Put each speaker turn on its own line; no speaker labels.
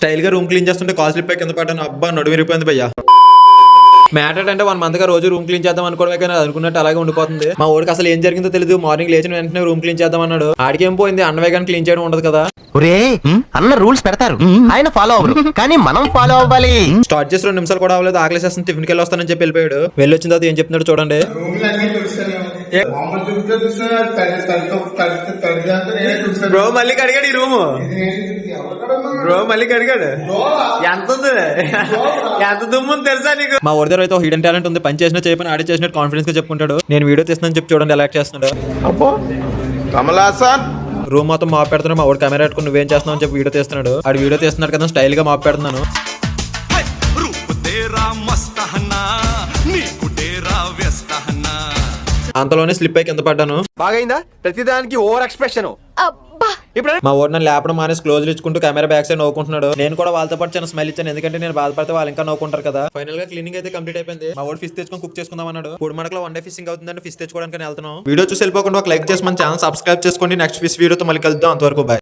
Style గా room clean చేస్తుంటే call slip కింద పడ్డాను. అబ్బా నడుము విరిగిపోయింది భయ్యా. మ్యాటర్ అంటే 1 మంత్ గా రోజు రూమ్ క్లీన్ చేద్దాం అనుకోవడమే కానీ అనుకున్నట్టు అలాగే ఉండిపోతుంది. మా ఊరికి అసలు ఏం జరిగిందో తెలియదు. మార్నింగ్ లేచిన వెంటనే రూమ్ క్లీన్ చేద్దాం అన్నాడు. ఆడికేం పోయింది, అన్నవే కానీ క్లీన్ చేయడం ఉండదు కదా.
ఒరే అన్న రూల్స్ పెడతారు, ఆయన ఫాలో అవ్వరు, కానీ మనం ఫాలో అవ్వాలి.
స్టార్ట్ చేసి 2 నిమిషాలు కూడా అవ్వలేదు. ఆకలేసేస్తుంది, టిఫిన్కి వెళ్ళి వస్తానని చెప్పి వెళ్ళిపోయాడు. వెళ్ళొచ్చిన తర్వాత ఏం చెప్తున్నాడు చూడండి. బ్రో మళ్ళీ కడిగాడు ఈ రూమ్. బ్రో మళ్ళీ కడిగాడు. ఎంత ఉంది, ఎంత దుమ్ము తెలుసా నీకు? మా ఊరి దగ్గర అయితే ఒక హిడెన్ టాలెంట్ ఉంది. పని చేసినా చేయని ఆడే చేసినట్టు కాన్ఫిడెన్స్ గా చెప్పుకుంటాడు. నేను వీడియో తీస్తున్నాను చెప్పి చూడండి ఎలా చేస్తున్నాడు. రూమ్ మొత్తం మాప్ పెడుతున్నాడు. మా ఊరు కెమెరా పెట్టుకుని నువ్వేం చేస్తున్నావు అని చెప్పి వీడియో తీస్తున్నాడు. ఆడు వీడియో తీస్తున్నాడు కదా, స్టైల్ గా మాప్ పెడుతున్నాను. అంతలోనే స్లిప్ అయి కింద పడ్డాను.
బాగైందా? ప్రతిదానికి ఓవర్ ఎక్స్ప్రెషన్.
ఇప్పుడు మా ఊరు నన్ను లేపడం మానేసి క్లోజ్లు ఇచ్చుకుంటూ కెమెరా బ్యాక్ సైడ్ నవ్వుకుంటున్నాడు. నేను కూడా వాళ్ళతో పాటు చిన్న స్మైల్ ఇచ్చాను, ఎందుకంటే నేను బాధపడితే వాళ్ళు ఇంకా నవ్వుకుంటారు కదా. ఫైనల్ గా క్లీనింగ్ అయితే కంప్లీట్ అయిపోయింది. మా ఊరు ఫిష్ తెచ్చుకొని కుక్ చేసుకుందాం అన్నాడు. 3 మనకలో 1 డే ఫిషింగ్ అవుతుందని ఫిష్ తెచ్చుకోవడానికి వెళ్తున్నాం. వీడియో చూసి వెళ్ళిపోకుండా ఒక లైక్ చేసి మన ఛానల్ సబ్స్క్రైబ్ చేసుకోండి. నెక్స్ట్ ఫిష్ వీడియోతో మళ్ళీ కలుద్దాం. అంతవరకు బాయ్.